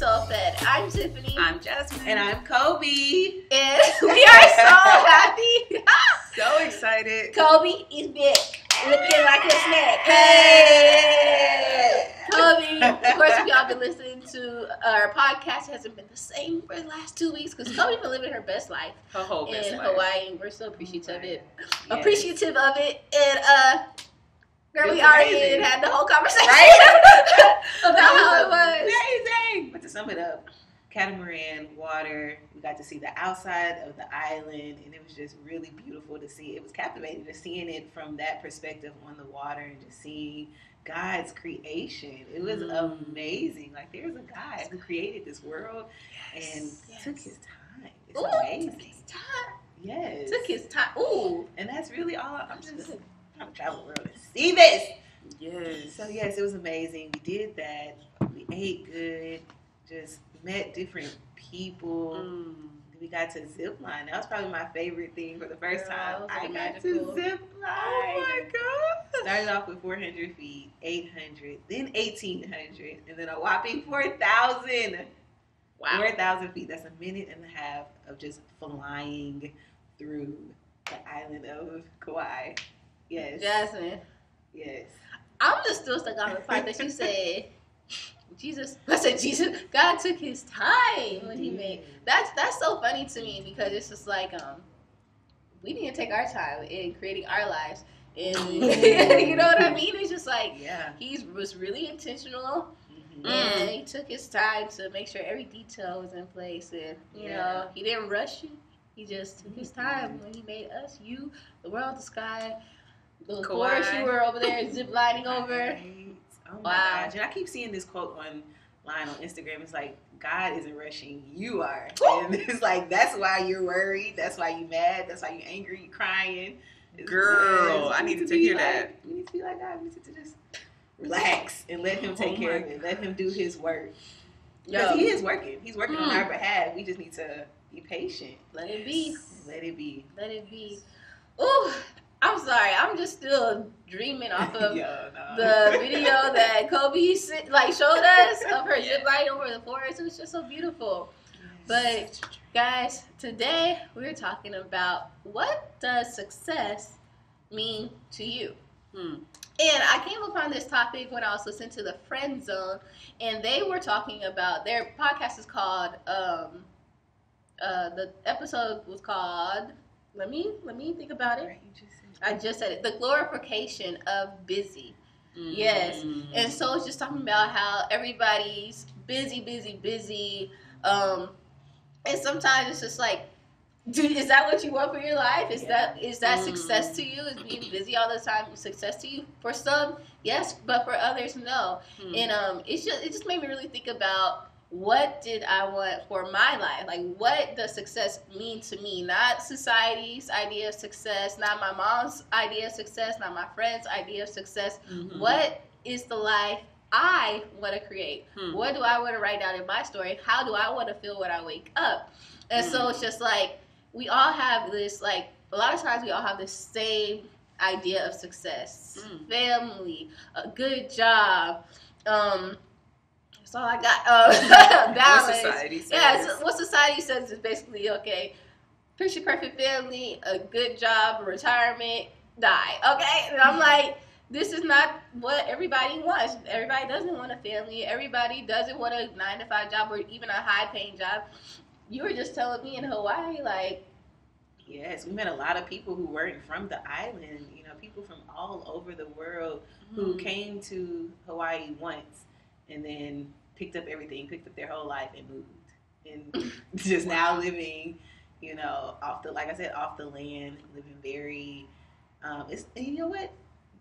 Soul Fed. I'm Tiffany. I'm Jasmine. And I'm Kobe. And we are so happy. So excited. Kobe is back. Looking like a snack. Hey! Kobe, of course, if y'all been listening to our podcast, it hasn't been the same for the last 2 weeks because Kobe's been living her best life Her whole best in life. Hawaii, and we're so appreciative of it. Yes. Appreciative of it. And girl, It we was already amazing. had the whole conversation Right? about how it was. Amazing. But to sum it up, Cambrian Water, we got to see the outside of the island, and it was just really beautiful to see. It was captivating just seeing it from that perspective on the water and just seeing God's creation. It was amazing. Like, there's a God who created this world and took his time. It's amazing. Took his time. Yes. Took his time. Ooh. And that's really all. I'm just trying to travel the world and see this. Yes. So yes, it was amazing. We did that. We ate good. Just met different people. We got to zip line. That was probably my favorite thing for the first time. I got magical. to zip line. Oh my God. Started off with 400 feet, 800, then 1,800, and then a whopping 4,000. Wow. 4,000 feet. That's a minute and a half of just flying through the island of Kauai. Yes. Jasmine. Yes. I'm just still stuck on the part that you said, Jesus. I said Jesus. God took his time when he made. That's so funny to me because it's just like we didn't take our time in creating our lives, and you know what I mean. It's just like he was really intentional, and he took his time to make sure every detail was in place, and you know he didn't rush you. He just took his time when he made us, you, the world, the sky. The forest you were over there zip lining over. Right. Oh my gosh. And I keep seeing this quote online on Instagram. It's like, God isn't rushing, you are. And it's like, that's why you're worried. That's why you're mad. That's why you're angry, you're crying. Girl, I need to hear that. We need to be like God. We need to just relax and let him take care of it. Let him do his work. Because he is working. He's working on our behalf. We just need to be patient. Let it be. Let it be. Let it be. Ooh. I'm sorry. I'm just still dreaming off of the video that Kobe showed us of her zip line over the forest. It was just so beautiful. But guys, today we're talking about what does success mean to you. And I came upon this topic when I was listening to the Friend Zone, and they were talking about their podcast is called. The episode was called. Let me think about it. I just said it. The glorification of busy. Yes. And so it's just talking about how everybody's busy. And sometimes it's just like, dude, is that what you want for your life? Is that success to you? Is being busy all the time success to you? For some, yes, but for others, no. And it just made me really think about, what did I want for my life? Like, what does success mean to me? Not society's idea of success, not my mom's idea of success, not my friend's idea of success. What is the life I want to create? What do I want to write down in my story? How do I want to feel when I wake up? And so it's just like, we all have this, like, a lot of times we all have this same idea of success. Family, a good job, that's all I got. Balance. What society says. Yeah, what society says is basically, okay, picture perfect family, a good job, retirement, die. Okay? And I'm like, this is not what everybody wants. Everybody doesn't want a family. Everybody doesn't want a 9-to-5 job or even a high-paying job. You were just telling me in Hawaii, like... Yes, we met a lot of people who weren't from the island. You know, people from all over the world who came to Hawaii once and then picked up everything, picked up their whole life and moved. And just now living, you know, off the land, living very, and you know what?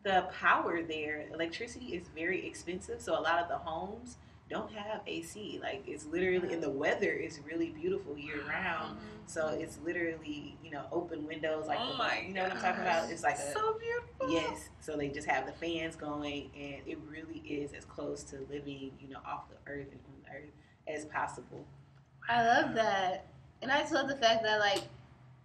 The power there, electricity is very expensive. So a lot of the homes don't have AC. Like, it's literally, and the weather is really beautiful year round. So it's literally, you know, open windows. Like, you know what I'm talking about? It's like so beautiful. Yes. So they just have the fans going, and it really is as close to living, you know, off the earth and on the earth as possible. I love that. And I just love the fact that, like,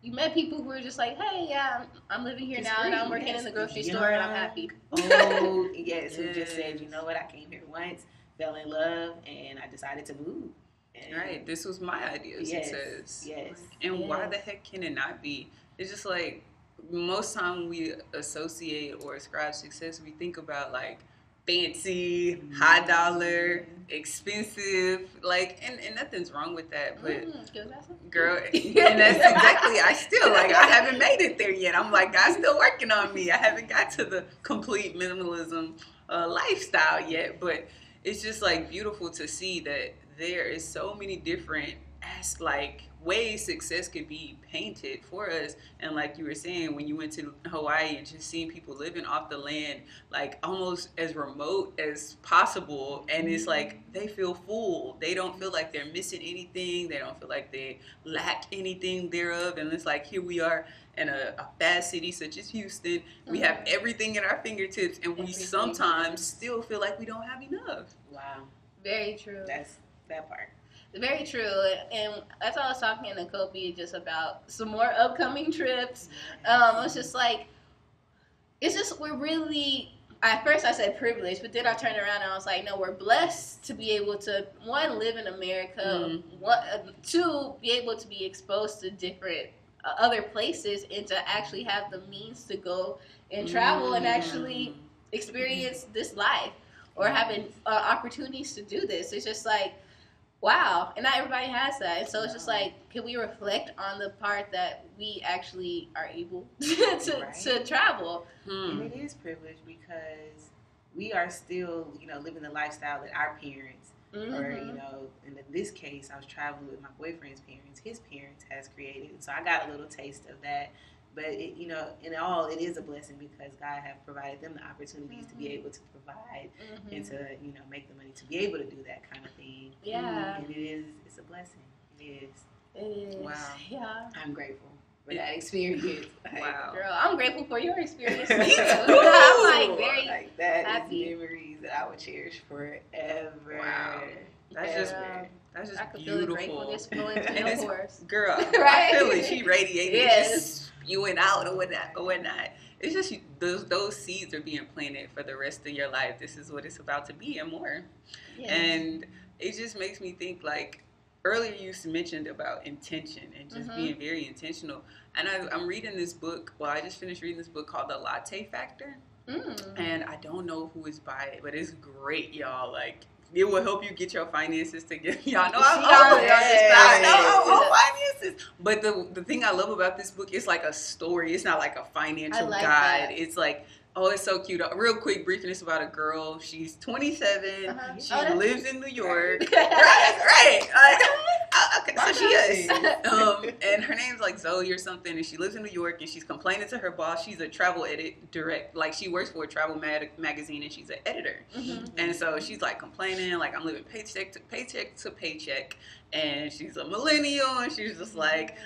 you met people who were just like, hey, yeah, I'm living here now, and I'm working in the grocery store, and I'm happy. Oh, yes. Who just said, you know what, I came here once, fell in love, and I decided to move. And right, this was my idea of success. Yes. And why the heck can it not be? It's just like most time we associate or ascribe success, we think about like fancy, high dollar, expensive, like, and nothing's wrong with that, but girl, and that's exactly, I still, like, I haven't made it there yet. I'm like, God's still working on me. I haven't got to the complete minimalism lifestyle yet, but it's just like beautiful to see that there is so many different like ways success could be painted for us. And like you were saying, when you went to Hawaii and just seeing people living off the land, like almost as remote as possible, and it's like they feel full, they don't feel like they're missing anything, they don't feel like they lack anything thereof. And it's like, here we are in a fast city such as Houston, we have everything at our fingertips, and we sometimes still feel like we don't have enough. Wow. Very true. That's that part. Very true. And that's all I was talking to Kobe just about some more upcoming trips. It's just like, it's just, we're really, at first I said privileged, but then I turned around and I was like, no, we're blessed to be able to, one, live in America, two, be able to be exposed to different other places, and to actually have the means to go and travel and actually experience this life, or having opportunities to do this. It's just like, wow. And not everybody has that. And so it's just like, can we reflect on the part that we actually are able to travel? And it is privilege because we are still, living the lifestyle that our parents, or, and in this case, I was traveling with my boyfriend's parents. His parents has created. So I got a little taste of that. But, in all, it is a blessing because God has provided them the opportunities to be able to provide and to, make the money to be able to do that kind of thing. Yeah. And it's a blessing. It is. Wow. Yeah. I'm grateful for that experience. Wow. Girl, I'm grateful for your experience too. Me too. I'm like very that happy. is memories that I would cherish forever. Wow. That's just I could feel the beautiful. gratefulness flowing And through it's, your pores. girl, Right? I feel it. She radiating, Yes. spewing out or whatnot. It's just those seeds are being planted for the rest of your life. This is what it's about to be and more. Yes. And it just makes me think, like, earlier you mentioned about intention and just being very intentional. And I'm reading this book. Well, I just finished reading this book called The Latte Factor. And I don't know who is by it, but it's great, y'all. Like, it will help you get your finances together. Y'all know I'm on finances. But the thing I love about this book, it's like a story. It's not like a financial guide. That. It's like, oh, it's so cute. Real quick briefing, it's about a girl. She's 27. She lives in New York. right. So she is. And her name's like Zoe or something, and she lives in New York, and she's complaining to her boss. She's a travel direct, like she works for a travel magazine, and she's an editor. And so she's like complaining, like, I'm living paycheck to paycheck. And she's a millennial, and she's just like,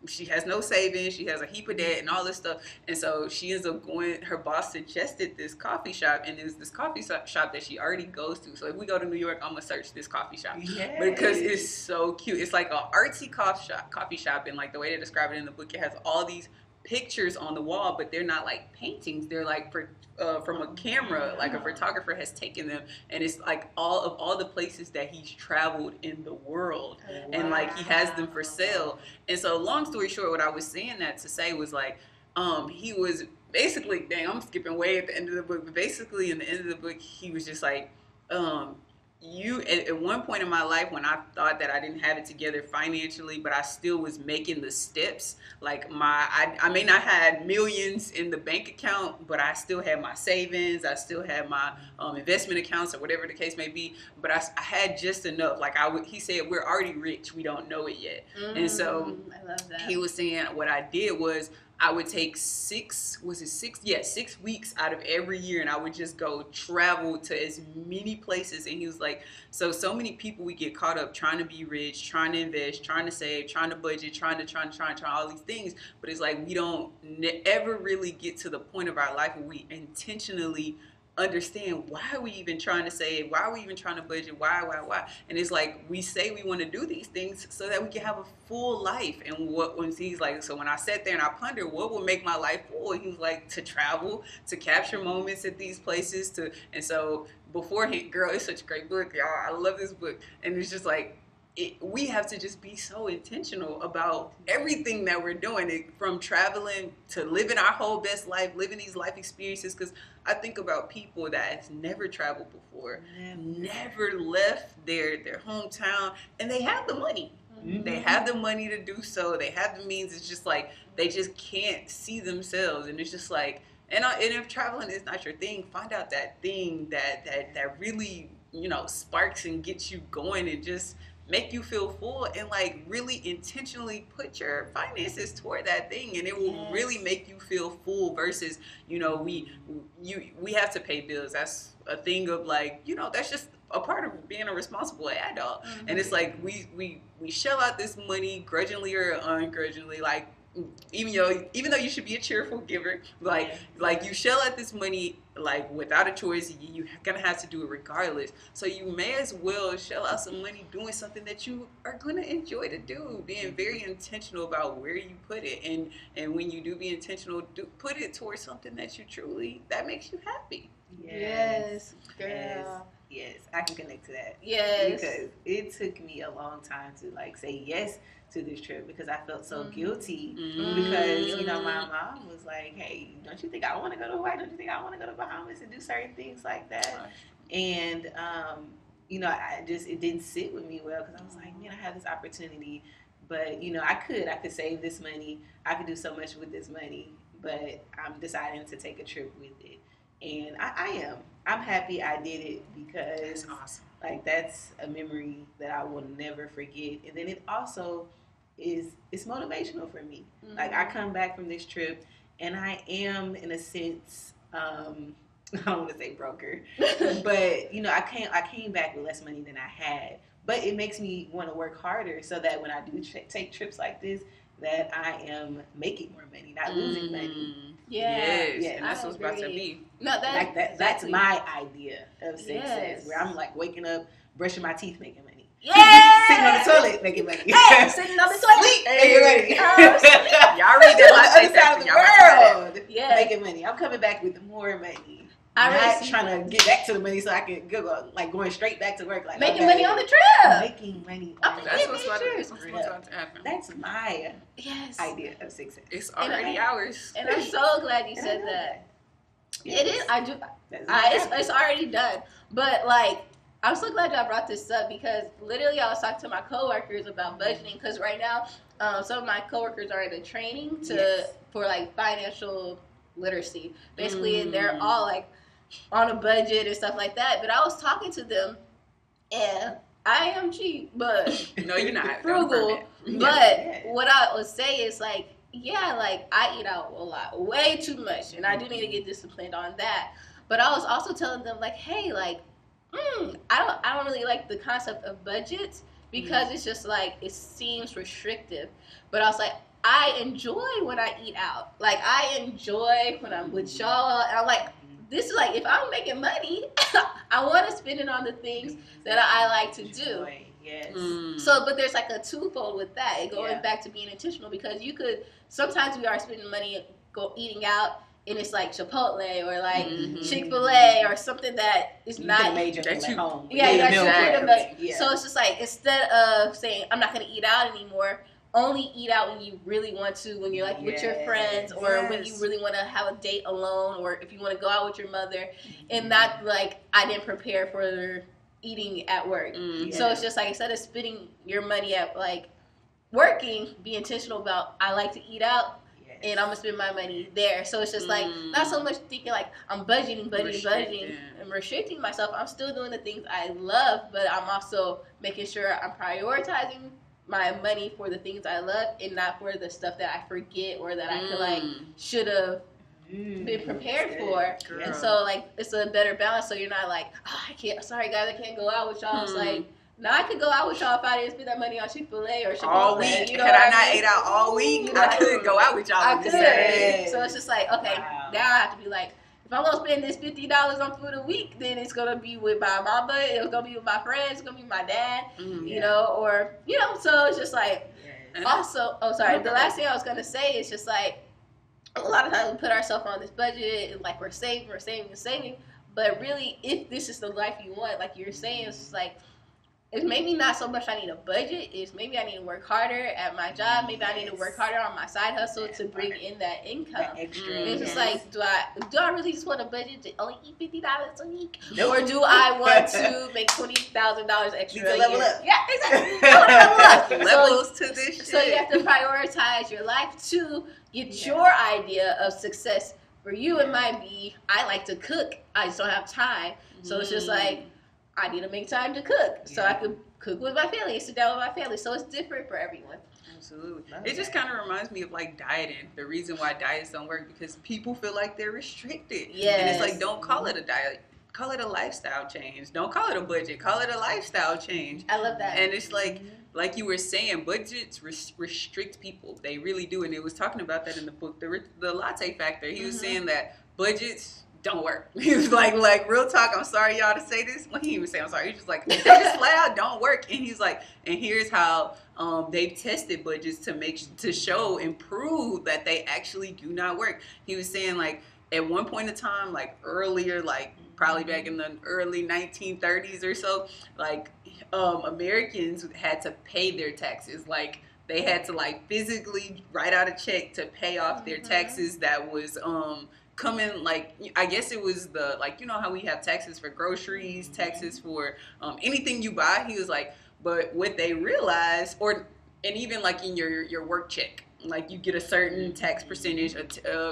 she has no savings, she has a heap of debt and all this stuff. And so she ends up going, her boss suggested this coffee shop, and there's this coffee shop that she already goes to. So if we go to New York, I'm gonna search this coffee shop. Yes. Because it's so cute. It's like an artsy coffee shop, and like the way they describe it in the book, it has all these pictures on the wall, but they're not like paintings. They're like from a camera, like a photographer has taken them, and it's like all the places that he's traveled in the world, and like he has them for sale. And so, long story short, what I was saying that to say was like, he was basically, dang, I'm skipping way at the end of the book, but basically in the end of the book, he was just like, at one point in my life when I thought that I didn't have it together financially, but I still was making the steps, like I may not have millions in the bank account, but I still had my savings, I still had my investment accounts or whatever the case may be, but I had just enough. Like he said, we're already rich, we don't know it yet. And so I love that. He was saying what I did was I would take 6 weeks out of every year, and I would just go travel to as many places. And he was like, so many people, we get caught up trying to be rich, trying to invest, trying to save, trying to budget, trying all these things. But it's like we don't ever really get to the point of our life where we intentionally understand why are we even trying to save, why are we even trying to budget, why. And it's like we say we want to do these things so that we can have a full life. And when he's like, so when I sat there and I pondered what would make my life full, he was like, to travel, to capture moments at these places, and so beforehand, girl, it's such a great book, y'all. I love this book. And it's just like, we have to just be so intentional about everything that we're doing, from traveling to living our whole best life, living these life experiences. Because I think about people that have never traveled before, never left their hometown, and they have the money. Mm-hmm. They have the money to do so. They have the means. It's just like they just can't see themselves, and it's just like, and if traveling is not your thing, find out that thing that really, you know, sparks and gets you going and just make you feel full, and like really intentionally put your finances toward that thing, and it will really make you feel full. Versus, you know, we have to pay bills. That's a thing of like, you know, that's just a part of being a responsible adult. Mm-hmm. And it's like we shell out this money grudgingly or ungrudgingly, like even though you should be a cheerful giver, like you shell out this money like without a choice. You're gonna have to do it regardless. So you may as well shell out some money doing something that you are gonna enjoy to do, being very intentional about where you put it, and when you do be intentional, put it towards something that you truly, that makes you happy. Yes, girl. Yes, I can connect to that. Yes, because it took me a long time to like say yes to this trip, because I felt so guilty, because, you know, my mom was like, hey, don't you think I want to go to Hawaii? Don't you think I want to go to Bahamas and do certain things like that? And you know, it didn't sit with me well, because I was like, man, I have this opportunity, but you know, I could save this money, I could do so much with this money, but I'm deciding to take a trip with it. And I'm happy I did it, because that's awesome. Like, that's a memory that I will never forget. And then it also it's motivational for me. Mm-hmm. Like, I come back from this trip and I am, in a sense, I don't want to say broker, but you know, I came back with less money than I had. But it makes me want to work harder, so that when I do take trips like this, that I am making more money, not losing money. Yes, and that's what's about to be. No, that's my idea of success, where I'm like waking up, brushing my teeth, making money. Yeah, sitting on the toilet, making money. Hey, sitting on the toilet, making money. Y'all read that on the other side of the world, making money. I'm coming back with more money. I'm not trying to get back to the money so I can go, like, going straight back to work, like making money on the trip. Making money. That's what's about to happen. That's my idea of success. It's already ours. And I'm so glad you said that. Yes. It is. I do. It's already done. But like, I'm so glad y'all brought this up, because literally I was talking to my coworkers about budgeting, because right now some of my coworkers are in a training for like financial literacy, basically, and they're all like on a budget and stuff like that. But I was talking to them, and I am cheap, but no, you're not frugal. But what I would say is like, like I eat out a lot, way too much, and I do need to get disciplined on that. But I was also telling them like, hey, like, I don't really like the concept of budgets, because it's just like, it seems restrictive. But I was like, I enjoy when I eat out. Like, I enjoy when I'm with y'all. And I'm like, this is like, if I'm making money, I want to spend it on the things that I like to do. Yes. So, but there's like a twofold with that. And going back to being intentional, because you could, sometimes we are spending money eating out, and it's like Chipotle or like Chick-fil-A or something that is not major at home. Yeah. So it's just like, instead of saying I'm not going to eat out anymore, only eat out when you really want to, when you're like with your friends, or when you really want to have a date alone, or if you want to go out with your mother, and not like, I didn't prepare for eating at work. So it's just like, instead of spending your money at like working, be intentional about, I like to eat out, and I'm gonna spend my money there. So it's just like, not so much thinking like I'm budgeting and restricting myself. I'm still doing the things I love, but I'm also making sure I'm prioritizing my money for the things I love, and not for the stuff that I forget, or that I feel like should have been prepared for. Girl. And so like, it's a better balance, so you're not like, sorry guys, I can't go out with y'all. It's like, now I could go out with y'all if I didn't spend that money on Chick-fil-A or Chipotle. All week. You know, had I not ate out all week, I could go out with y'all. I could. So it's just like, okay, now I have to be like, if I'm gonna spend this $50 on food a week, then it's gonna be with my mama, it's gonna be with my friends, it's gonna be with my dad, you know, or so it's just like, also, the last thing I was gonna say is just like, a lot of times we put ourselves on this budget and like we're saving, But really, if this is the life you want, like you're saying, it's like, it's maybe not so much I need a budget. It's maybe I need to work harder at my job. Maybe I need to work harder on my side hustle to bring in that income. That extra. And it's just like, do I really just want a budget to only eat $50 a week, or do I want to make $20,000 extra? You can level up. Yeah, exactly. I want to level up. Levels to this shit. So you have to prioritize your life to get your idea of success. For you, it might be, I like to cook. I just don't have time. So it's just like, I need to make time to cook so I could cook with my family and sit down with my family. So it's different for everyone. Absolutely. It just kind of reminds me of like dieting. The reason why diets don't work because people feel like they're restricted. Yes. And it's like, don't call it a diet. Call it a lifestyle change. Don't call it a budget. Call it a lifestyle change. I love that. And it's like you were saying, budgets restrict people. They really do. And it was talking about that in the book, the Latte Factor. He was saying that budgets don't work. He was like real talk. I'm sorry y'all to say this. Well, he didn't even say I'm sorry. He was just like, they just flat out don't work. And he's like, and here's how they've tested budgets to show and prove that they actually do not work. He was saying like at one point in time, like earlier, like probably back in the early 1930s or so, like Americans had to pay their taxes. Like they had to like physically write out a check to pay off their taxes that was coming, like, I guess it was the, like, you know how we have taxes for groceries, taxes for anything you buy. He was like, but what they realized, and even like in your work check, like you get a certain tax percentage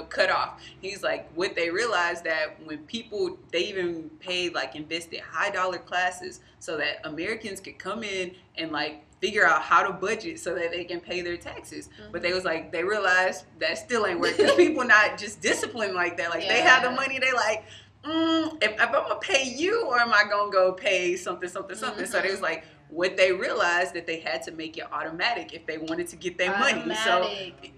cut off. He's like, what they realized that when people, they even paid, like invested high dollar classes so that Americans could come in and like figure out how to budget so that they can pay their taxes. But they was like, they realized that still ain't working because people not just disciplined like that. Like they have the money, they like, if I'm gonna pay you or am I gonna go pay something. So they was like, what they realized that they had to make it automatic if they wanted to get their money. So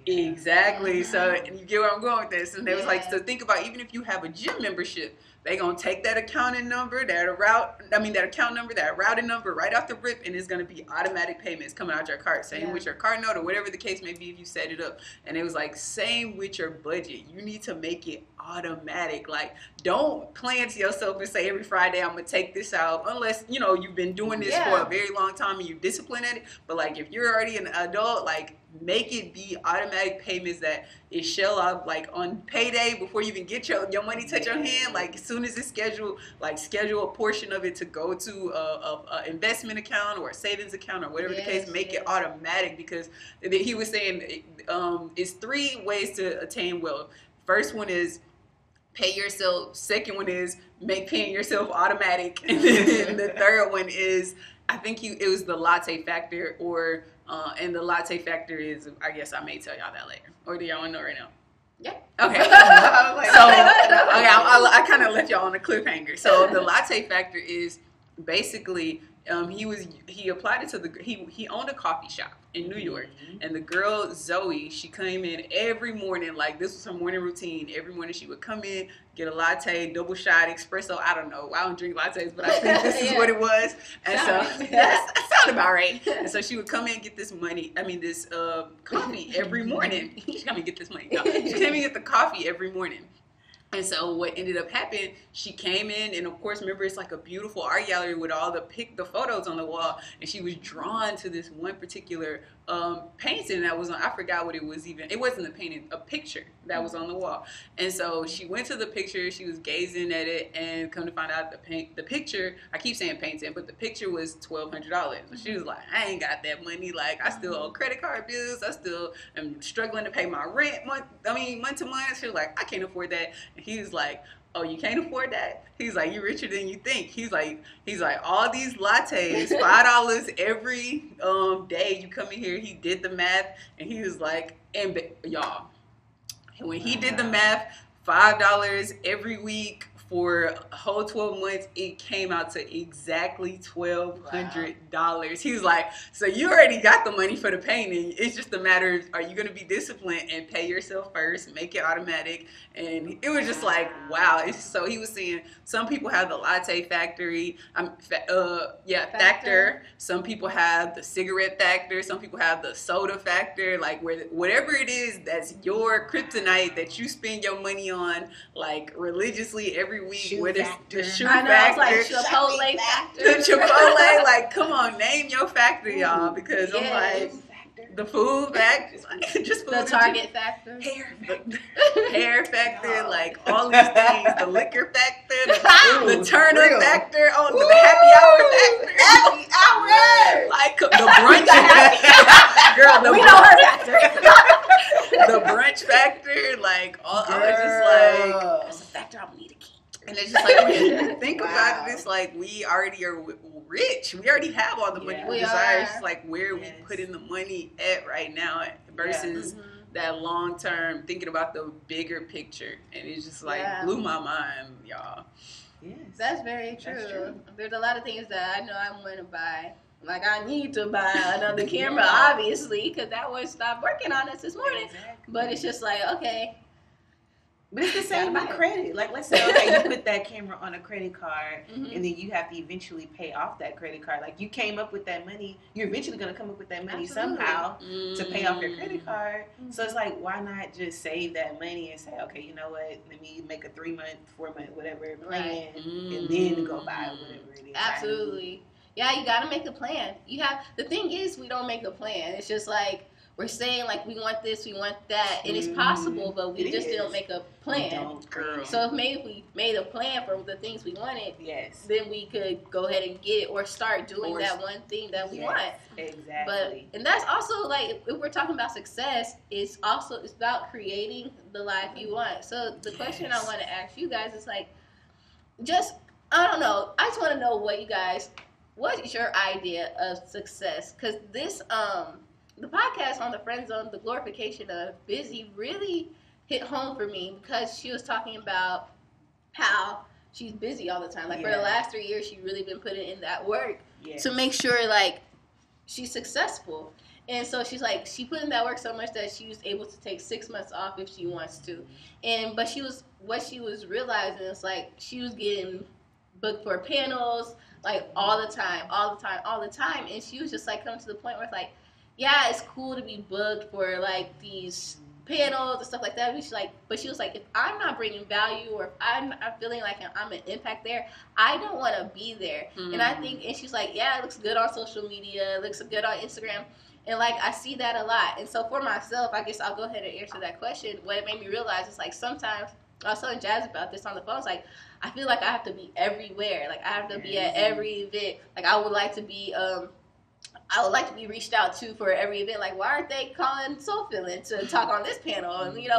exactly. So you get where I'm going with this. And they was like, so think about even if you have a gym membership, they gonna take that accounting number, that account number, that routing number right off the rip, and it's gonna be automatic payments coming out your card. Same with your card note or whatever the case may be if you set it up. And it was like, same with your budget. You need to make it automatic. Like, don't plan to yourself and say every Friday I'm gonna take this out, unless you know you've been doing this for a very long time and you're disciplined at it. But like, if you're already an adult, like, make it be automatic payments that it shell out like on payday before you even get your money touch your hand. Like as soon as it's scheduled, like schedule a portion of it to go to a investment account or a savings account or whatever the case. Make it automatic because he was saying it's 3 ways to attain wealth. First one is pay yourself. Second one is make paying yourself automatic. And then the third one is, I think it was the Latte Factor, or and the Latte Factor is, I guess I may tell y'all that later. Or do y'all want to know right now? Yeah. Okay. I kind of left y'all on a cliffhanger. So the Latte Factor is basically he applied it to he owned a coffee shop in New York, and the girl Zoe, she came in every morning, like this was her morning routine. Every morning she would come in, get a latte, double shot, espresso. I don't know, I don't drink lattes, but I think this is what it was. And that sounded about right. And so she would come in and get this coffee every morning. She come and get this money. No, she came and get the coffee every morning. And so what ended up happening, she came in, and of course, remember, it's like a beautiful art gallery with all the photos on the wall, and she was drawn to this one particular painting that was on, I forgot what it was even. It wasn't a painting, a picture that was on the wall. And so she went to the picture, she was gazing at it, and come to find out the picture, I keep saying painting, but the picture was $1,200. And she was like, I ain't got that money. Like, I still owe credit card bills. I still am struggling to pay my rent month to month. She was like, I can't afford that. And he was like, oh, you can't afford that? He's like, you're richer than you think. He's like, all these lattes, $5 every day you come in here. He did the math, and he was like, and y'all, when he did the math, $5 every week for a whole 12 months, it came out to exactly $1,200. He was like, so you already got the money for the painting. It's just a matter of, are you going to be disciplined and pay yourself first, make it automatic? And it was just like, wow. So he was saying some people have the Latte Factory, Factor. Some people have the cigarette factor. Some people have the soda factor. Like, whatever it is that's your kryptonite that you spend your money on, like, religiously every every week. Shoe what is factor. the shoe I know, factor? it's like Chipotle factor. The Chipotle, like, come on, name your factor, y'all, because I'm like, the food factor, just food. The Target factor. Hair factor, like all these things. The liquor factor, the Turner factor, the happy hour factor. Happy hour! Like the brunch factor. Girl, we know her factor. The brunch factor, like all I was just like, That's a factor I need to keep. and it's just like when you think about this, like we already are rich. We already have all the money we desire. It's just like where we put in the money at right now versus that long term thinking about the bigger picture, and it just like blew my mind, y'all. Yes, that's very true. That's true. There's a lot of things that I know I want to buy. Like, I need to buy another camera, obviously, because that one stopped working on us this morning. Exactly. But it's just like, okay. But it's the same with credit. Like, let's say, okay, you put that camera on a credit card, and then you have to eventually pay off that credit card. Like, you came up with that money. You're eventually going to come up with that money somehow to pay off your credit card. So it's like, why not just save that money and say, okay, you know what? Let me make a 3-month, 4-month, whatever plan, and then go buy whatever it is. Absolutely. Yeah, you got to make a plan. The thing is, we don't make a plan. It's just like, we're saying, like, we want this, we want that, and it's possible, but we just didn't make a plan. So if maybe we made a plan for the things we wanted, then we could go ahead and get it or start doing that one thing that we want. Exactly. And that's also, like, if we're talking about success, it's about creating the life you want. So the question I want to ask you guys is, like, I don't know. I just want to know what is your idea of success? Because this, the podcast on the Friend Zone, the glorification of busy, really hit home for me because she was talking about how she's busy all the time. Like, for the last 3 years, she's really been putting in that work to make sure, like, she's successful. And so she's like, she put in that work so much that she was able to take 6 months off if she wants to. But what she was realizing is, like, she was getting booked for panels, like, all the time. And she was just, like, coming to the point where it's like, yeah, it's cool to be booked for, like, these panels and stuff like that. But she was like, if I'm not bringing value or if I'm feeling like I'm an impact there, I don't want to be there. And she's like, yeah, it looks good on social media, it looks good on Instagram. And, like, I see that a lot. And so for myself, I guess I'll go ahead and answer that question. What it made me realize is, like, sometimes, I was telling Jazz about this on the phone, it's like, I feel like I have to be everywhere. Like, I have to be at every event. Like, I would like to be reached out to for every event. Like, why aren't they calling Soul Feeling to talk on this panel? And, we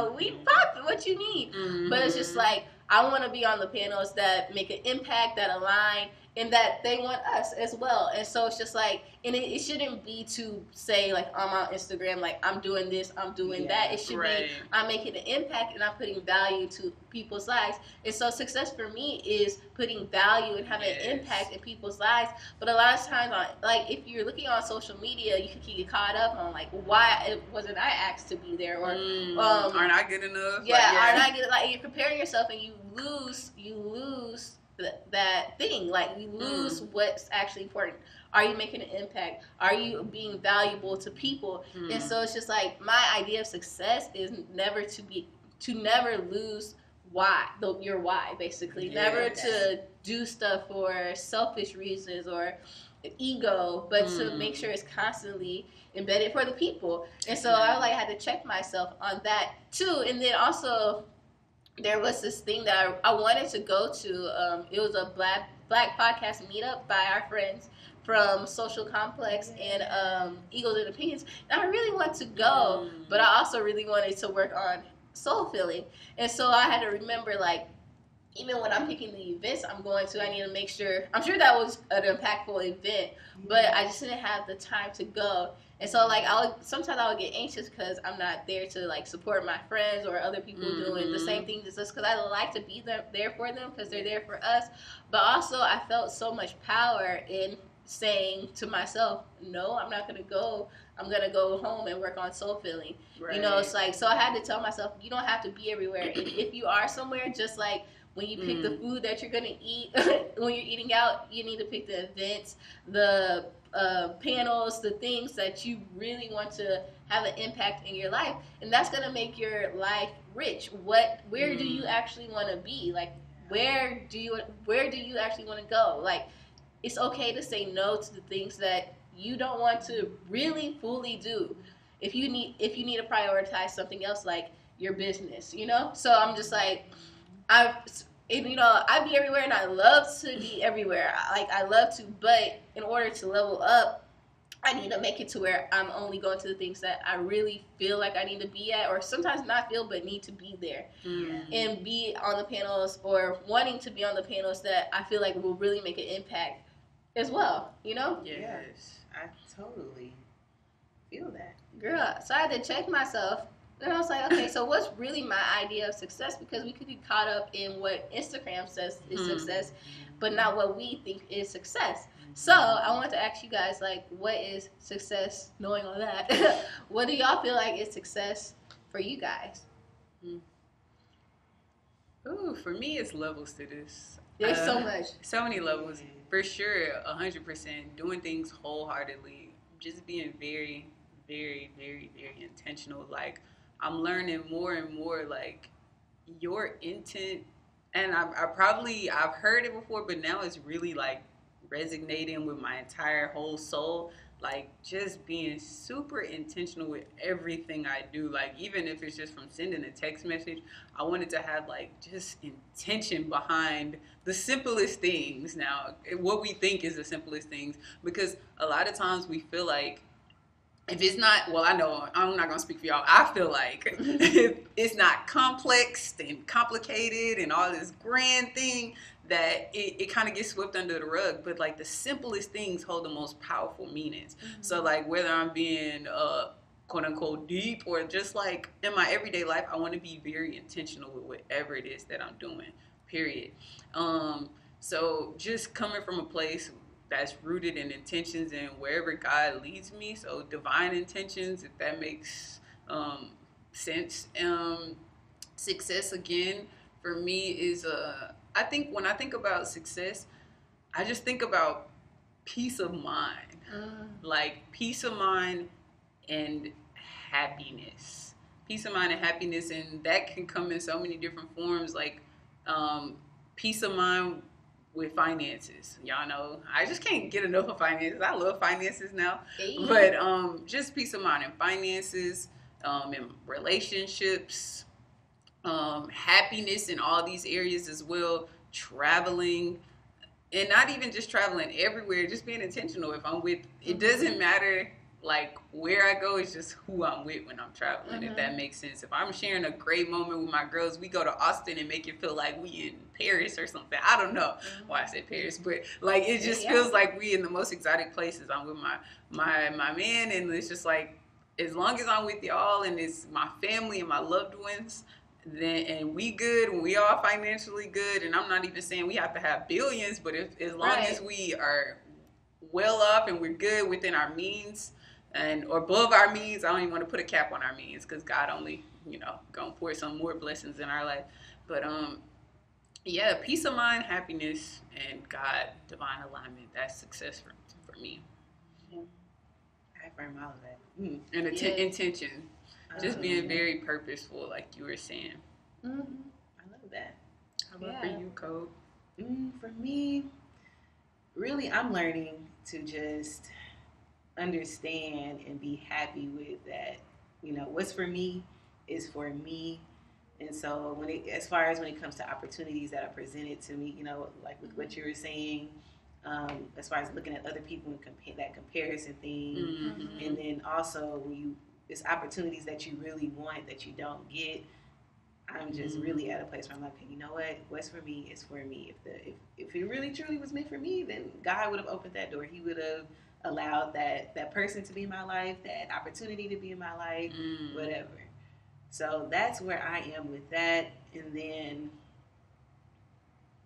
pop what you need. But it's just like, I want to be on the panels that make an impact, that align, and that they want us as well. And so it's just like, and it shouldn't be to say, like, I'm on Instagram, like, I'm doing this, I'm doing that. It should be, I'm making an impact and I'm putting value to people's lives. And so success for me is putting value and having an impact in people's lives. But a lot of times, like, if you're looking on social media, you can get caught up on, like, why wasn't I asked to be there? Or aren't I good enough? Aren't I good? Like, you're comparing yourself and you lose that thing. Like, you lose what's actually important. Are you making an impact? Are you being valuable to people? And so it's just like, my idea of success is never lose your why, basically. Never to do stuff for selfish reasons or ego, but to make sure it's constantly embedded for the people. And so I had to check myself on that too. And then also, there was this thing that I wanted to go to. It was a black podcast meetup by our friends from Social Complex and Eagles and Opinions. And I really wanted to go, but I also really wanted to work on soul feeling. And so I had to remember, like, even when I'm picking the events I'm going to, I need to make sure, I'm sure that was an impactful event, but I just didn't have the time to go. And so, like, sometimes I would get anxious because I'm not there to, like, support my friends or other people doing the same things as us, because I like to be there for them because they're there for us. But also, I felt so much power in saying to myself, no, I'm not going to go. I'm going to go home and work on soul feeling. Right. It's like, so I had to tell myself, you don't have to be everywhere. And if you are somewhere, just like when you pick the food that you're going to eat, when you're eating out, you need to pick the events, the panels, the things that you really want to have an impact in your life. And that's going to make your life rich. Where do you actually want to be? Like, where do you actually want to go? Like, it's okay to say no to the things that you don't want to really fully do. If you need to prioritize something else, like your business, you know. So I'm just like, I'd be everywhere, and I love to be everywhere. I love to, but in order to level up, I need to make it to where I'm only going to the things that I really feel like I need to be at, or sometimes not feel but need to be there, and be on the panels, or wanting to be on the panels that I feel like will really make an impact as well, you know? Yes, I totally feel that. Girl, so I had to check myself. And I was like, okay, so what's really my idea of success? Because we could get caught up in what Instagram says is success, but not what we think is success. So I wanted to ask you guys, like, what is success? Knowing all that, what do y'all feel like is success for you guys? Ooh, for me, it's levels to this. There's so much. So many levels. For sure, 100%. Doing things wholeheartedly. Just being very, very, very, very intentional. Like, I'm learning more and more, like, your intent. And I've heard it before, but now it's really, like, resonating with my entire whole soul. Like, just being super intentional with everything I do. Like, even if it's just from sending a text message, I wanted to have, like, just intention behind the simplest things. Now, what we think is the simplest things, because a lot of times we feel like, if it's not, well, I know I'm not going to speak for y'all. I feel like if it's not complex and complicated and all this grand thing, that it kind of gets swept under the rug. But, like, the simplest things hold the most powerful meanings. So, like, whether I'm being quote unquote deep, or just, like, in my everyday life, I want to be very intentional with whatever it is that I'm doing, period. So just coming from a place that's rooted in intentions and wherever God leads me. So divine intentions, if that makes sense. Success, again, for me is, I think when I think about success, I just think about peace of mind. Like, peace of mind and happiness. Peace of mind and happiness, and that can come in so many different forms. Like, peace of mind with finances. Y'all know I just can't get enough of finances. I love finances now. But just peace of mind and finances, and relationships, happiness in all these areas as well, traveling, and not even just traveling everywhere, just being intentional. If I'm with, it doesn't matter like where I go, it's just who I'm with when I'm traveling, if that makes sense. If I'm sharing a great moment with my girls, we go to Austin and make it feel like we in Paris or something. I don't know why I said Paris, but like it just feels like we in the most exotic places. I'm with my man, and it's just like, as long as I'm with y'all and it's my family and my loved ones, then, and we good, when we all financially good, and I'm not even saying we have to have billions, but if as long as we are well off and we're good within our means, and or above our means, I don't even want to put a cap on our means, because God only, gonna pour some more blessings in our life. But yeah, peace of mind, happiness, and God, divine alignment. That's success for me. I affirm all of that. And intention, just being very purposeful, like you were saying. I love that. How about for you, Code? For me, really, I'm learning to just understand and be happy with that. What's for me is for me. And so as far as when it comes to opportunities that are presented to me, like with what you were saying, as far as looking at other people and that comparison thing, and then also when it's opportunities that you really want that you don't get, I'm just really at a place where I'm like, okay, you know what? What's for me is for me. If it really truly was meant for me, then God would have opened that door. He would have allowed that person to be in my life, that opportunity to be in my life, whatever. So that's where I am with that. And then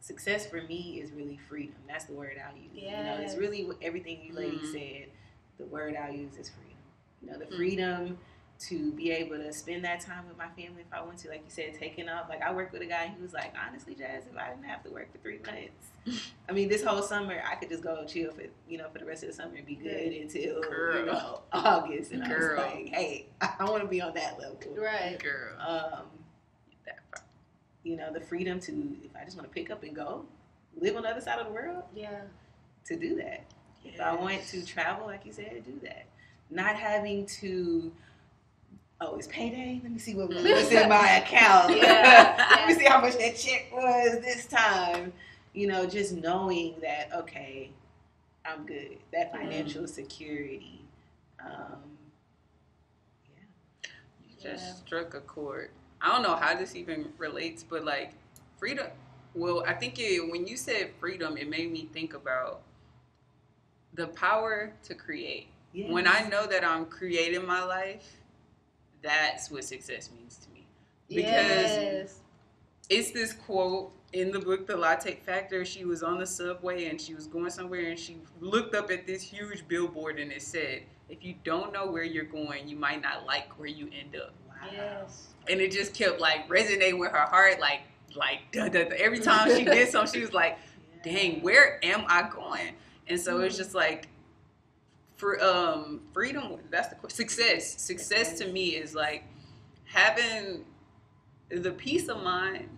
success for me is really freedom. That's the word I'll use. It's really everything you ladies said. The word I'll use is freedom. The freedom to be able to spend that time with my family if I want to. Like you said, taking off. Like, I worked with a guy and he was like, honestly, Jazz, if I didn't have to work for 3 months, I mean, this whole summer, I could just go chill for the rest of the summer and be good until, August. And I was like, hey, I want to be on that level. Right. Girl. you know, the freedom to, if I just want to pick up and go, live on the other side of the world, to do that. Yes. If I want to travel, like you said, do that. Not having to, oh, it's payday? Let me see what's in my account. Let me see how much that check was this time. You know, just knowing that, okay, I'm good. That financial security. You just struck a chord. I don't know how this even relates, but like freedom. Well, I think when you said freedom, it made me think about the power to create. Yes. When I know that I'm creating my life, that's what success means to me. Because it's this quote in the book, The Latte Factor. She was on the subway and she was going somewhere and she looked up at this huge billboard and it said, if you don't know where you're going, you might not like where you end up. Wow. Yes. And it just kept like resonating with her heart, like duh, duh, duh. Every time she did something, she was like, dang, where am I going? And so it's just like, for freedom, that's the success. Success to me is like having the peace of mind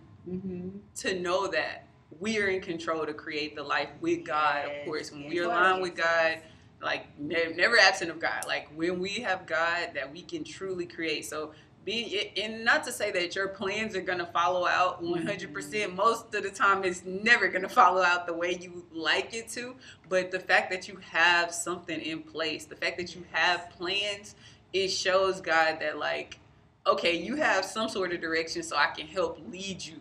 to know that we are in control to create the life with God. Of course, when we are aligned with God, like never absent of God. Like when we have God, that we can truly create. So and not to say that your plans are going to follow out 100%. Most of the time, it's never going to follow out the way you like it to. But the fact that you have something in place, the fact that you have plans, it shows God that, like, okay, you have some sort of direction so I can help lead you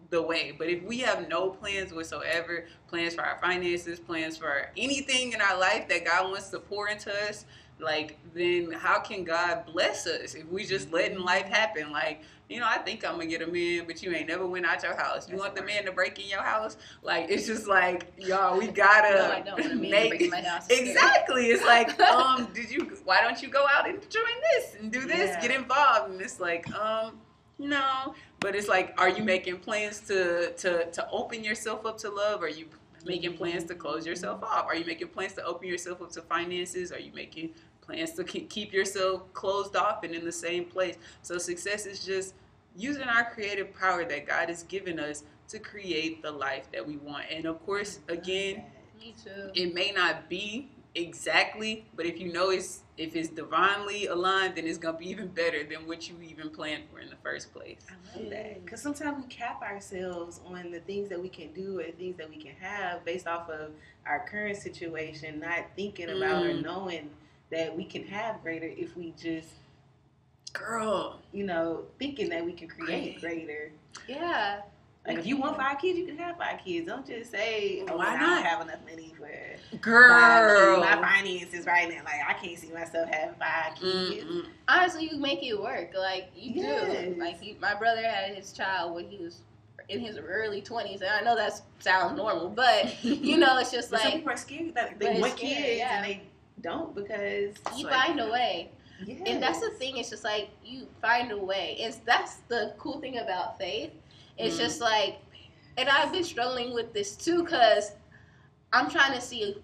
the way. But if we have no plans whatsoever, plans for our finances, plans for anything in our life that God wants to pour into us, like, then how can God bless us if we just letting life happen? Like, you know, I think I'm gonna get a man, but you ain't never went out your house. You want the man to break in your house? Like, it's just like, y'all, we gotta no, I don't want a man to break in my house. Exactly. It's like, why don't you go out and join this and do this, get involved? And it's like, no. But it's like, are you making plans to open yourself up to love? Are you making plans to close yourself off? Are you making plans to open yourself up to finances? Are you making plans to keep yourself closed off and in the same place? So success is just using our creative power that God has given us to create the life that we want. And of course, again, me too. It may not be exactly, but if you know if it's divinely aligned, then it's gonna be even better than what you even planned for in the first place. I love that, because sometimes we cap ourselves on the things that we can do or the things that we can have based off of our current situation, not thinking about or knowing that we can have greater if we just, you know, thinking that we can create greater. Yeah. Like, if you want 5 kids, you can have 5 kids. Don't just say, oh, why not? I don't have enough money for my finances right now. Like, I can't see myself having 5 kids. Honestly, you make it work. Like, you do. Like, my brother had his child when he was in his early 20s. And I know that sounds normal, but, you know, it's just like. Some people are scared that they want kids and they don't because. You find a way. Yes. And that's the thing. It's just like, you find a way. And that's the cool thing about faith. It's just like, and I've been struggling with this too, because I'm trying to see,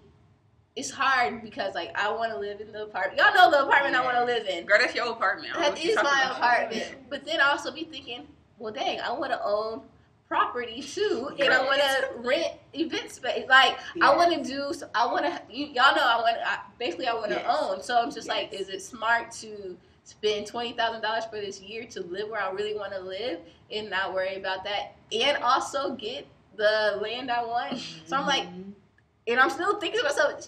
it's hard because, like, I want to live in the apartment. Y'all know the apartment I want to live in. Girl, that's your apartment. That is my apartment. But then I also be thinking, well, dang, I want to own property too, and I want to rent event space. Like, I want to do, y'all know I want to own. So I'm just like, is it smart to spend $20,000 for this year to live where I really want to live and not worry about that, and also get the land I want? So I'm like, and I'm still thinking to myself,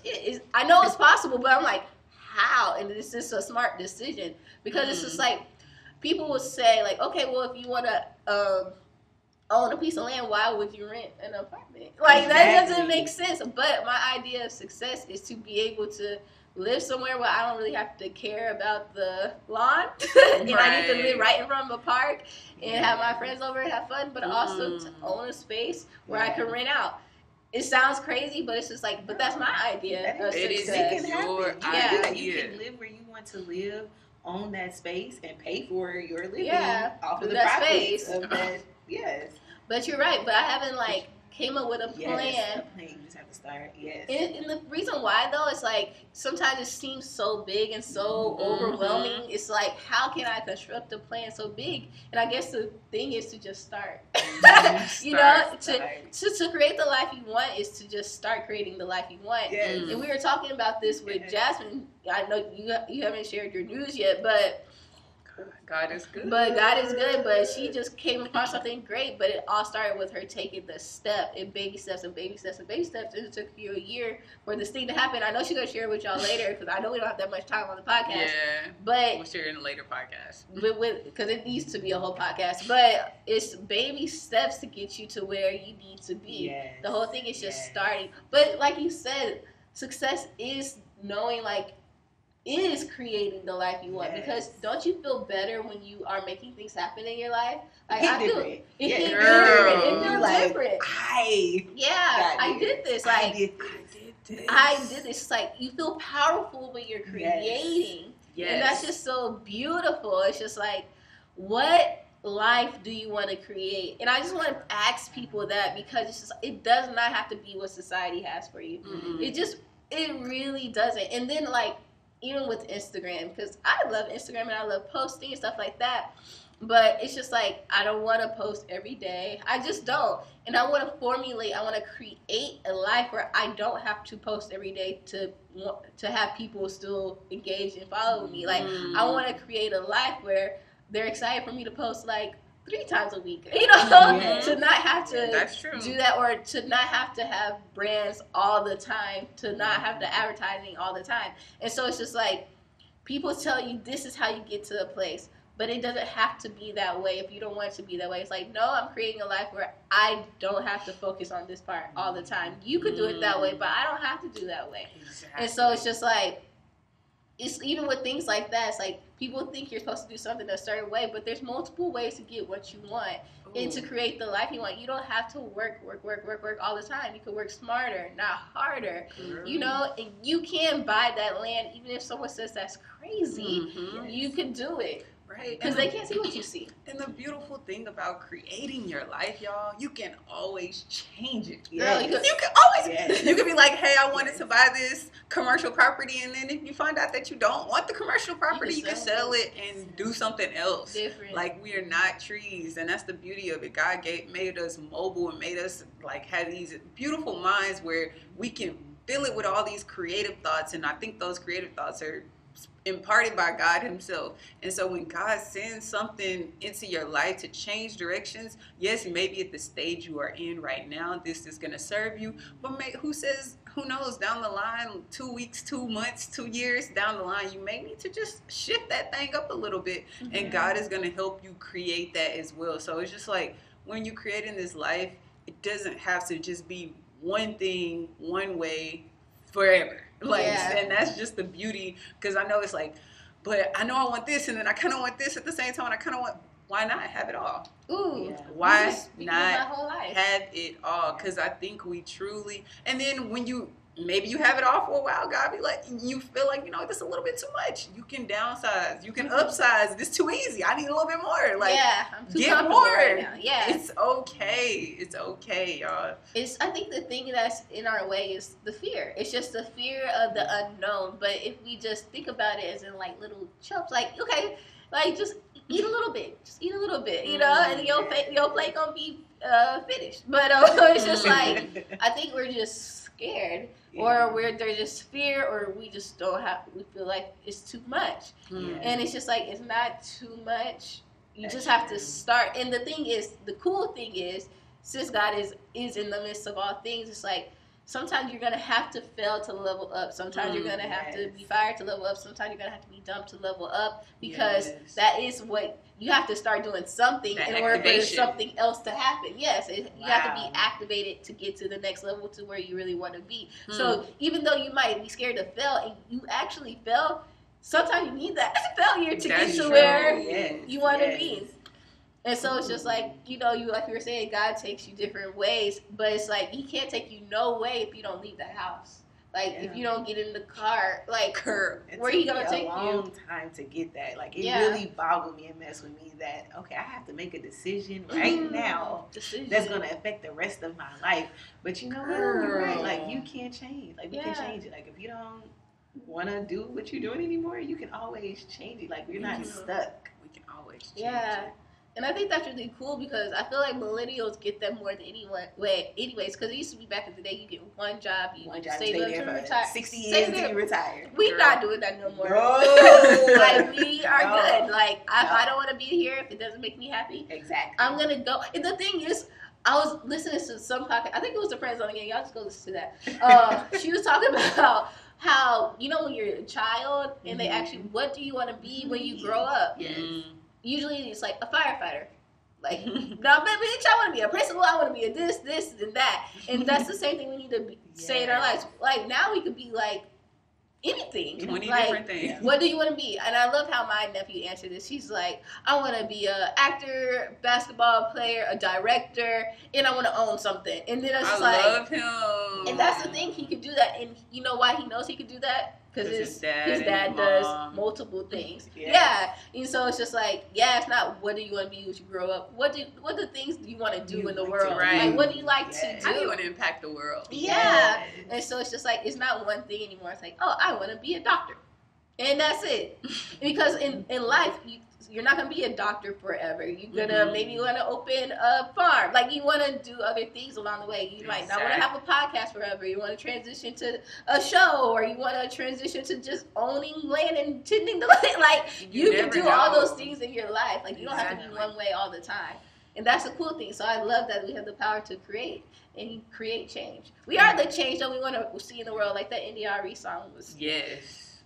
I know it's possible, but I'm like, how? And this is a smart decision, because it's just like, people will say, like, okay, well, if you want to own a piece of land, why would you rent an apartment? Like, that doesn't make sense. But my idea of success is to be able to live somewhere where I don't really have to care about the lawn, and I need to live right in front of a park and have my friends over and have fun, but also to own a space where I can rent out. It sounds crazy, but it's just like, but that's my idea of success. It can happen. You can live where you want to live, own that space, and pay for your living off of the profits of that. Yes. But you're right. But I haven't, like, came up with a plan. You just have to start. Yes. And the reason why though is like sometimes it seems so big and so overwhelming. It's like, how can I construct a plan so big? And I guess the thing is to just start. You know, to create the life you want is to just start creating the life you want. Yes. And we were talking about this with Jasmine. I know you haven't shared your news yet, but God is good. But she just came upon something great. But it all started with her taking the step and baby steps and baby steps and baby steps. And it took you a year for this thing to happen. I know she's going to share it with y'all later because I know we don't have that much time on the podcast. Yeah. But we'll share it in a later podcast. Because it needs to be a whole podcast. But it's baby steps to get you to where you need to be. Yes. The whole thing is just starting. But like you said, success is knowing is creating the life you want, because don't you feel better when you are making things happen in your life? Like I feel it feels different. I did this. Like I did this. It's like you feel powerful when you're creating. Yes. And that's just so beautiful. It's just like, what life do you want to create? And I just want to ask people that, because it's just, it does not have to be what society has for you. Mm-hmm. It really doesn't. And then like, even with Instagram, because I love Instagram and I love posting and stuff like that, but it's just like, I don't want to post every day. I just don't. And I want to create a life where I don't have to post every day to have people still engage and follow me. Like, I want to create a life where they're excited for me to post like 3 times a week, you know, to not have to do that, or to not have to have brands all the time, to not have the advertising all the time. And so it's just like, people tell you this is how you get to a place, but it doesn't have to be that way if you don't want it to be that way. It's like, no, I'm creating a life where I don't have to focus on this part all the time. You could do it that way, but I don't have to do that way. Exactly. And so it's just like, it's even with things like that, it's like, people think you're supposed to do something a certain way, but there's multiple ways to get what you want and to create the life you want. You don't have to work all the time. You can work smarter, not harder. You know, and you can buy that land, even if someone says that's crazy. You can do it. Right. Because they can't see what you see. And the beautiful thing about creating your life, y'all, you can always change it. Girl, you can always, you can be like, hey, I wanted to buy this commercial property, and then if you find out that you don't want the commercial property, you can sell it and do something else. Different. Like, we are not trees, and that's the beauty of it. God made us mobile and made us like have these beautiful minds where we can fill it with all these creative thoughts, and I think those creative thoughts are imparted by God himself. And so when God sends something into your life to change directions, yes, maybe at the stage you are in right now, this is going to serve you, but who knows, down the line, 2 weeks, 2 months, 2 years down the line, you may need to just shift that thing up a little bit, and God is going to help you create that as well. So it's just like, when you create in this life, it doesn't have to just be one thing, one way, forever. And that's just the beauty, because I know it's like, but I know I want this, and then I kind of want this at the same time, and I kind of want, why not have it all? Why not have it all? Because I think we truly, and then when maybe you have it all for a while, God be like, you feel like, this is a little bit too much. You can downsize, you can upsize. This is too easy. I need a little bit more. Like, I'm too get more. Right now. It's okay. It's okay, y'all. I think the thing that's in our way is the fear. It's just the fear of the unknown. But if we just think about it as in like little chunks, like, okay, like just eat a little bit. Just eat a little bit, and your plate gonna be finished. But it's just like, I think we're just scared, or there's just fear, or we feel like it's too much. And it's just like, it's not too much. You just have to start. And the cool thing is, since God is in the midst of all things, it's like, sometimes you're going to have to fail to level up. Sometimes you're going to have to be fired to level up. Sometimes you're going to have to be dumped to level up, because that is what you have to start doing, something in order for something else to happen. Yes, you have to be activated to get to the next level, to where you really want to be. So even though you might be scared to fail, and you actually fail, sometimes you need that failure to get to where you want to be. And so it's just like, like you were saying, God takes you different ways, but it's like, he can't take you no way if you don't leave the house. Like, if you don't get in the car, like, where are you going to take you? It took me a long time to get that. Like, it really boggled me and messed with me that, okay, I have to make a decision right now that's going to affect the rest of my life. But you know what? You're right. Like, you can't change. Like, we can change it. Like, if you don't want to do what you're doing anymore, you can always change it. Like, we're not stuck. We can always change it. And I think that's really cool because I feel like millennials get that more than anyone. Anyways, because it used to be back in the day, you get one job, you stay there to retire. 60 years and you retire. We're not doing that no more. Like, we are good. Like, if I don't want to be here, if it doesn't make me happy, I'm going to go. And the thing is, I was listening to some podcast. I think it was the Friends on Again. Y'all just go listen to that. She was talking about how, you know, when you're a child and they ask you, what do you want to be when you grow up? Usually it's like a firefighter. Like, no, bitch, I want to be a principal. I want to be a this, and that. And that's the same thing we need to say in our lives. Like, now we could be like anything. 20 like, different things. What do you want to be? And I love how my nephew answered this. She's like, I want to be an actor, basketball player, a director, and I want to own something. And then it's like, I love him. And that's the thing. He could do that. And you know why he knows he could do that? Because his dad does multiple things. And so it's just like, it's not what do you want to be when you grow up. What the things do you want to do in the world? Right. Like, what do you like to do? How do you want to impact the world? And so it's just like, it's not one thing anymore. It's like, oh, I want to be a doctor. And that's it. Because in life, you're not going to be a doctor forever. You're going to maybe want to open a farm. Like, you want to do other things along the way. You might not want to have a podcast forever. You want to transition to a show, or you want to transition to just owning land and tending the land. Like, you can do all those things in your life. Like, you don't have to be one way all the time. And that's a cool thing. So I love that we have the power to create and create change. We are the change that we want to see in the world. Like that NDRE song was. Yes.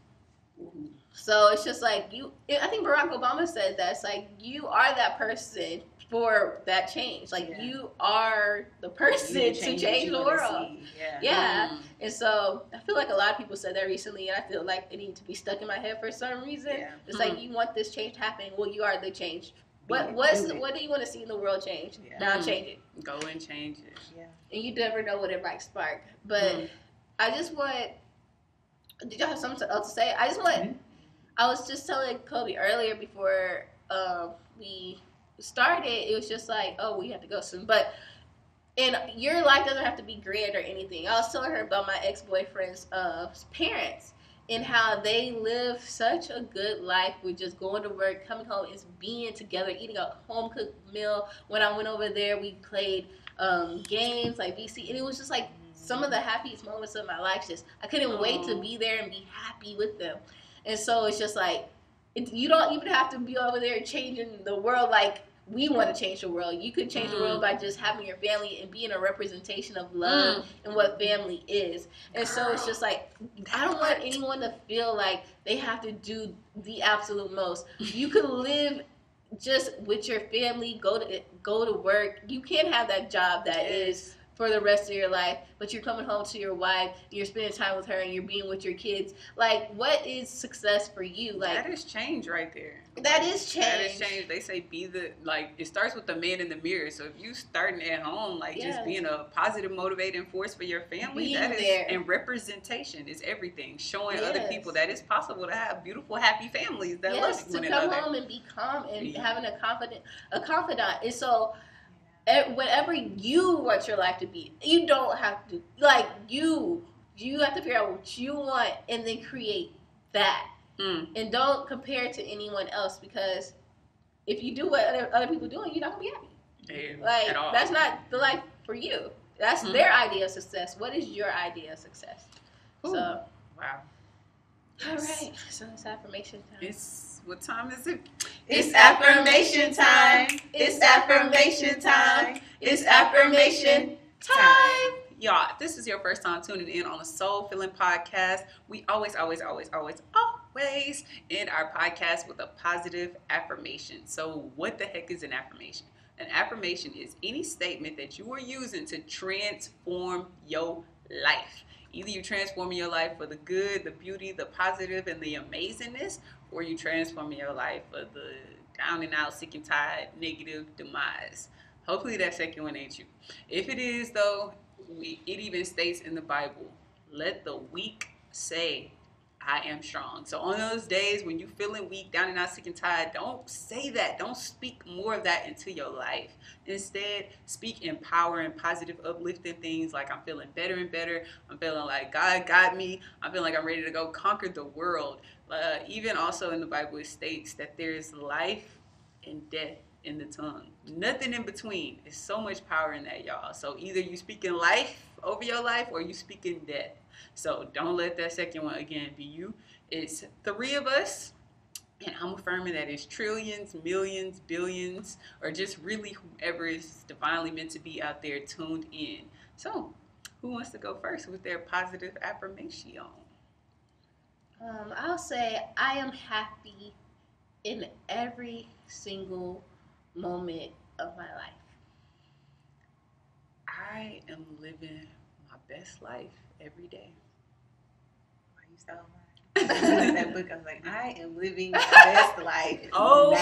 So it's just like I think Barack Obama said that. It's like, you are that person for that change. Like, you are the person to change the world. And so I feel like a lot of people said that recently, and I feel like it needs to be stuck in my head for some reason. It's like, you want this change to happen. Well, you are the change. What do you want to see in the world change? Now change it. Go and change it. And you never know what it might spark. But I just want. Did y'all have something else to say? I just want. I was just telling Kobe earlier before we started. It was just like, oh, we have to go soon. And your life doesn't have to be grand or anything. I was telling her about my ex-boyfriend's parents and how they live such a good life with just going to work, coming home, and being together, eating a home-cooked meal. When I went over there, we played games like VC, and it was just like some of the happiest moments of my life. Just I couldn't wait to be there and be happy with them. And so it's just like, you don't even have to be over there changing the world like we want to change the world. You could change the world by just having your family and being a representation of love and what family is. And so it's just like, I don't want anyone to feel like they have to do the absolute most. You could live just with your family, go to work. You can't have that job that is for the rest of your life, but you're coming home to your wife, you're spending time with her, and you're being with your kids. Like, what is success for you? Like, that is change right there. That is change. That is change. They say it starts with the man in the mirror. So if you starting at home, like just being a positive motivating force for your family, and representation is everything. Showing other people that it's possible to have beautiful, happy families that love one another. To come home and be calm and having a confidant. And so, whatever you want your life to be, you don't have to, like, you have to figure out what you want and then create that. And don't compare it to anyone else, because if you do what other people are doing, you're not going to be happy. Like, that's not the life for you. That's their idea of success. What is your idea of success? Ooh. So, wow. All right. So it's affirmation time. What time is it? It's affirmation time. It's affirmation time. It's affirmation time. Y'all, if this is your first time tuning in on the Soul Filling Podcast, we always end our podcast with a positive affirmation. So what the heck is an affirmation? An affirmation is any statement that you are using to transform your life. Either you transforming your life for the good, the beauty, the positive, and the amazingness, or you transforming your life for the down and out, sick and tired, negative demise. Hopefully that second one ain't you. If it is, though, it even states in the Bible, let the weak say, I am strong. So on those days when you're feeling weak, down and out, sick and tired, don't say that. Don't speak more of that into your life. Instead, speak empowering, positive, uplifting things like I'm feeling better and better. I'm feeling like God got me. I'm feeling like I'm ready to go conquer the world. Even also in the Bible, it states that there is life and death in the tongue. Nothing in between. There's so much power in that, y'all. So either you speaking life over your life or you speaking death. So don't let that second one again be you. It's 3 of us, and I'm affirming that it's trillions, millions, billions, or just really whoever is divinely meant to be out there tuned in. So who wants to go first with their positive affirmation? I'll say I am happy in every single moment of my life. I am living my best life every day. Why you so hard? That book, I was like, I am living my best life now.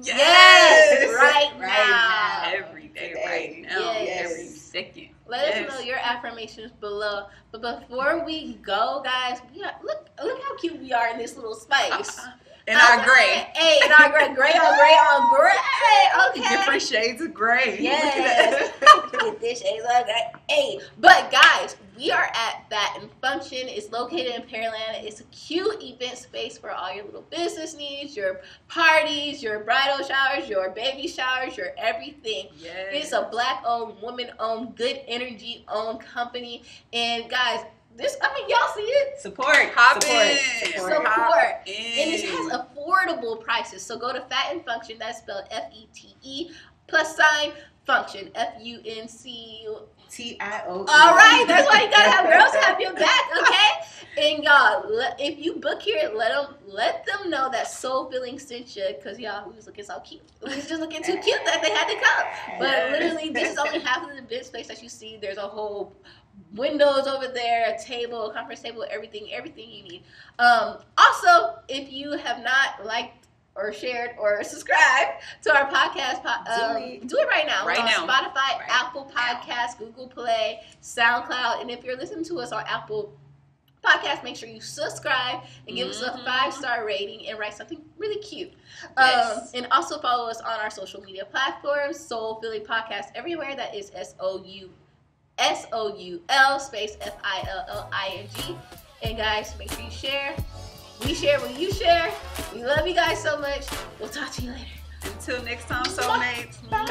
Yes! Right now. Every day, right now. Yes. Every second. Let us know your affirmations below. But before we go, guys, look how cute we are in this little space. In our gray. Hey, in our gray. Gray on gray on gray. Okay. Different shades of gray. Yes. Get this shades of gray. Hey, but guys, we are at Baton Function. It's located in Pearland. It's a cute event space for all your little business needs, your parties, your bridal showers, your baby showers, your everything. Yes. It's a Black-owned, woman-owned, good energy-owned company. And guys, y'all see it? Support. Support. And it has affordable prices. So go to Fatten Function. That's spelled FETE +function FUNCTION. All right, that's why you gotta have girls have your back, okay? And y'all, if you book here, let them know that Soul Filling sent you, because y'all, we was looking so cute. We was just looking too cute that they had to come. But literally, this is only half of the event space that you see. There's a whole windows over there, a table, a conference table, everything you need. Also, if you have not liked or shared or subscribed to our podcast, do it right now. Right now. Spotify, Apple Podcasts, Google Play, SoundCloud, and if you're listening to us on Apple Podcast, make sure you subscribe and give us a 5-star rating and write something really cute. Yes. And also follow us on our social media platforms, Soul Philly Podcast, everywhere. That is SOUL space FILLING. And guys, make sure you share. We share what you share. We love you guys so much. We'll talk to you later. Until next time, soulmates. Bye.